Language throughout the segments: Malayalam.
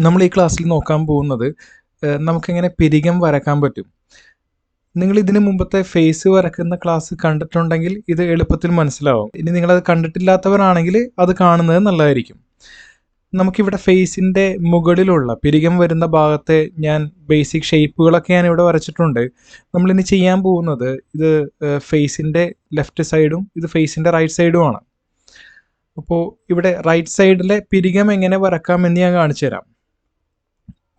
നമ്മൾ ഈ ക്ലാസ്സിൽ നോക്കാൻ പോകുന്നത് നമുക്കെങ്ങനെ പിരികം വരക്കാൻ പറ്റും. നിങ്ങൾ ഇതിനു മുമ്പത്തെ ഫേസ് വരക്കുന്ന ക്ലാസ് കണ്ടിട്ടുണ്ടെങ്കിൽ ഇത് എളുപ്പത്തിൽ മനസ്സിലാവും. ഇനി നിങ്ങളത് കണ്ടിട്ടില്ലാത്തവരാണെങ്കിൽ അത് കാണുന്നത് നല്ലതായിരിക്കും. നമുക്കിവിടെ ഫേസിൻ്റെ മുകളിലുള്ള പിരികം വരുന്ന ഭാഗത്തെ ഞാൻ ബേസിക് ഷേപ്പുകളൊക്കെ ഞാൻ ഇവിടെ വരച്ചിട്ടുണ്ട്. നമ്മളിനി ചെയ്യാൻ പോകുന്നത് ഇത് ഫേസിൻ്റെ ലെഫ്റ്റ് സൈഡും ഇത് ഫേസിൻ്റെ റൈറ്റ് സൈഡുമാണ്. അപ്പോൾ ഇവിടെ റൈറ്റ് സൈഡിലെ പിരികം എങ്ങനെ വരക്കാമെന്ന് ഞാൻ കാണിച്ചു തരാം.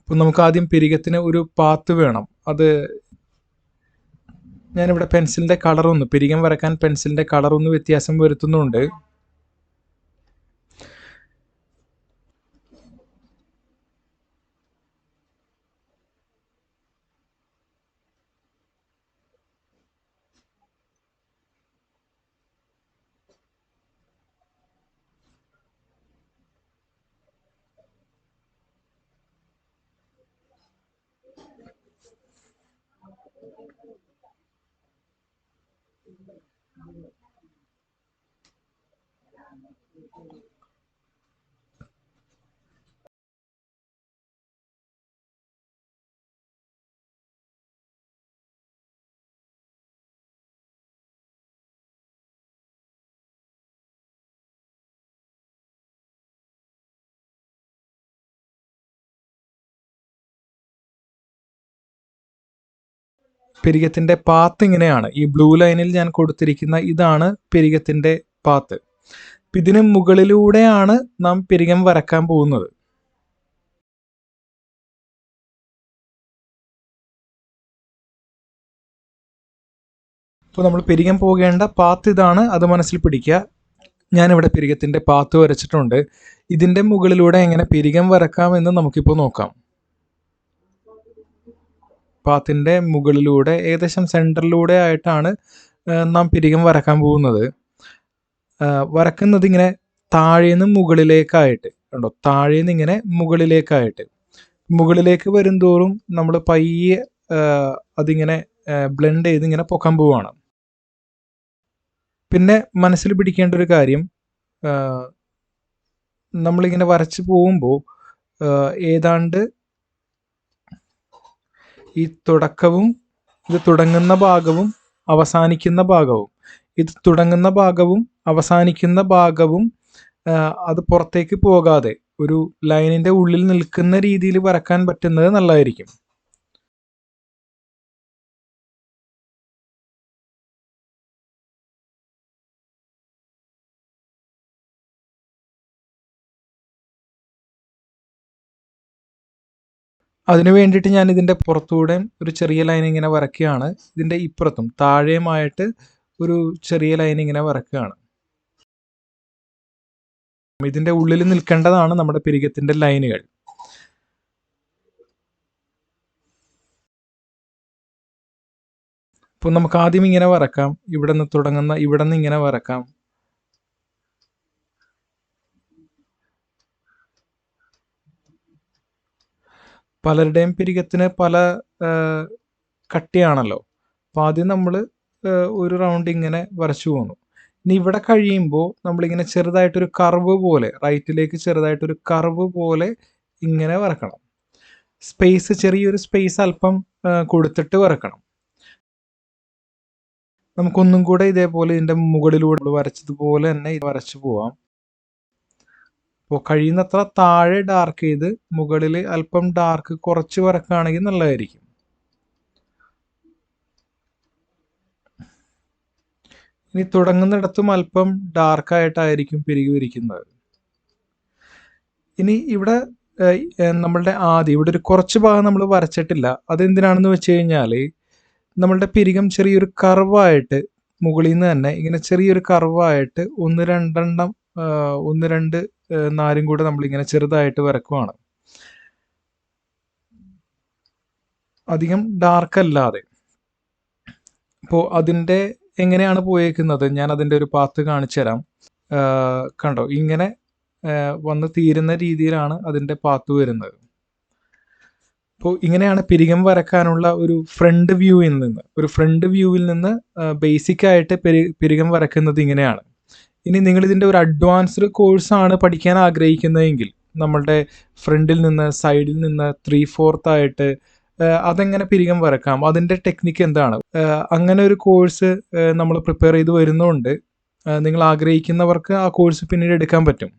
അപ്പോൾ നമുക്ക് ആദ്യം പിരികത്തിന് ഒരു പാത്ത് വേണം. അത് ഞാനിവിടെ പെൻസിലിൻ്റെ കളറൊന്ന് പിരികം വരക്കാൻ പെൻസിലിൻ്റെ കളറൊന്ന് വ്യത്യാസം വരുത്തുന്നുണ്ട്. പിരികത്തിൻ്റെ പാത്ത് ഇങ്ങനെയാണ്. ഈ ബ്ലൂ ലൈനിൽ ഞാൻ കൊടുത്തിരിക്കുന്ന ഇതാണ് പിരികത്തിൻ്റെ പാത്ത്. ഇതിന് മുകളിലൂടെയാണ് നാം പിരികം വരക്കാൻ പോകുന്നത്. അപ്പോൾ നമ്മൾ പിരികം പോകേണ്ട പാത്ത് ഇതാണ്, അത് മനസ്സിൽ പിടിക്കുക. ഞാനിവിടെ പിരികത്തിൻ്റെ പാത്ത് വരച്ചിട്ടുണ്ട്. ഇതിൻ്റെ മുകളിലൂടെ എങ്ങനെ പിരികം വരക്കാമെന്ന് നമുക്കിപ്പോൾ നോക്കാം. പാത്തിൻ്റെ മുകളിലൂടെ ഏകദേശം സെൻറ്ററിലൂടെ ആയിട്ടാണ് നാം പിരികം വരക്കാൻ പോകുന്നത്. വരക്കുന്നത് ഇങ്ങനെ താഴേന്ന് മുകളിലേക്കായിട്ട് കണ്ടോ, താഴേന്ന് ഇങ്ങനെ മുകളിലേക്കായിട്ട്. മുകളിലേക്ക് വരും തോറും നമ്മൾ പയ്യെ അതിങ്ങനെ ബ്ലെൻഡ് ചെയ്ത് ഇങ്ങനെ പൊക്കാൻ പോവുകയാണ്. പിന്നെ മനസ്സിൽ പിടിക്കേണ്ട ഒരു കാര്യം, നമ്മളിങ്ങനെ വരച്ച് പോകുമ്പോൾ ഏതാണ്ട് ഈ തുടക്കവും ഇത് തുടങ്ങുന്ന ഭാഗവും അവസാനിക്കുന്ന ഭാഗവും ഇത് തുടങ്ങുന്ന ഭാഗവും അവസാനിക്കുന്ന ഭാഗവും അത് പുറത്തേക്ക് പോകാതെ ഒരു ലൈനിൻ്റെ ഉള്ളിൽ നിൽക്കുന്ന രീതിയിൽ വരക്കാൻ പറ്റുന്നത് നല്ലതായിരിക്കും. അതിനു വേണ്ടിയിട്ട് ഞാൻ ഇതിൻ്റെ പുറത്തൂടെ ഒരു ചെറിയ ലൈൻ ഇങ്ങനെ വരയ്ക്കുകയാണ്. ഇതിൻ്റെ ഇപ്പുറത്തും താഴെയുമായിട്ട് ഒരു ചെറിയ ലൈൻ ഇങ്ങനെ വരയ്ക്കുകയാണ്. ഇതിൻ്റെ ഉള്ളിൽ നിൽക്കേണ്ടതാണ് നമ്മുടെ പിരികത്തിൻ്റെ ലൈനുകൾ. അപ്പോൾ നമുക്ക് ആദ്യം ഇങ്ങനെ വരക്കാം. ഇവിടെ നിന്ന് തുടങ്ങുന്ന ഇവിടെ നിന്ന് ഇങ്ങനെ വരക്കാം. പലരുടെയും പിരികത്തിന് പല കട്ടിയാണല്ലോ. അപ്പോൾ ആദ്യം നമ്മൾ ഒരു റൗണ്ട് ഇങ്ങനെ വരച്ചു പോകുന്നു. ഇനി ഇവിടെ കഴിയുമ്പോൾ നമ്മളിങ്ങനെ ചെറുതായിട്ടൊരു കർവ് പോലെ റൈറ്റിലേക്ക് ചെറുതായിട്ടൊരു കർവ് പോലെ ഇങ്ങനെ വരക്കണം. സ്പേസ് ചെറിയൊരു സ്പേസ് അല്പം കൊടുത്തിട്ട് വരക്കണം. നമുക്കൊന്നും കൂടെ ഇതേപോലെ ഇതിൻ്റെ മുകളിലൂടെ വരച്ചതുപോലെ തന്നെ വരച്ചു പോവാം. അപ്പോൾ കഴിയുന്നത്ര താഴെ ഡാർക്ക് ചെയ്ത് മുകളിൽ അല്പം ഡാർക്ക് കുറച്ച് വരക്കുകയാണെങ്കിൽ നല്ലതായിരിക്കും. ഇനി തുടങ്ങുന്നിടത്തും അല്പം ഡാർക്കായിട്ടായിരിക്കും പിരികു വിരിക്കുന്നത്. ഇനി ഇവിടെ നമ്മളുടെ ഇവിടെ ഒരു കുറച്ച് ഭാഗം നമ്മൾ വരച്ചിട്ടില്ല. അതെന്തിനാണെന്ന് വെച്ച് കഴിഞ്ഞാൽ നമ്മളുടെ പിരികം ചെറിയൊരു കർവായിട്ട് മുകളിൽ നിന്ന് തന്നെ ഇങ്ങനെ ചെറിയൊരു കർവായിട്ട് ഒന്ന് രണ്ട് നാലും കൂടെ നമ്മളിങ്ങനെ ചെറുതായിട്ട് വരക്കുവാണ്, അധികം ഡാർക്കല്ലാതെ. അപ്പോൾ അതിൻ്റെ എങ്ങനെയാണ് പോയേക്കുന്നത്, ഞാൻ അതിൻ്റെ ഒരു പാത്ത് കാണിച്ചു തരാം. കണ്ടോ, ഇങ്ങനെ വന്ന് തീരുന്ന രീതിയിലാണ് അതിൻ്റെ പാത്ത് വരുന്നത്. അപ്പോൾ ഇങ്ങനെയാണ് പിരികം വരക്കാനുള്ള ഒരു ഫ്രണ്ട് വ്യൂവിൽ നിന്ന് ബേസിക്കായിട്ട് പിരികം വരക്കുന്നത് ഇങ്ങനെയാണ്. ഇനി നിങ്ങൾ ഇതിൻ്റെ ഒരു അഡ്വാൻസ്ഡ് കോഴ്സാണ് പഠിക്കാൻ ആഗ്രഹിക്കുന്നതെങ്കിൽ നമ്മളുടെ ഫ്രണ്ടിൽ നിന്ന് സൈഡിൽ നിന്ന് 3/4 ആയിട്ട് അതെങ്ങനെ പിരികം വരക്കാം, അതിൻ്റെ ടെക്നിക്ക് എന്താണ്, അങ്ങനെ ഒരു കോഴ്സ് നമ്മൾ പ്രിപ്പയർ ചെയ്ത് വരുന്നതുകൊണ്ട് നിങ്ങൾ ആഗ്രഹിക്കുന്നവർക്ക് ആ കോഴ്സ് പിന്നീട് എടുക്കാൻ പറ്റും.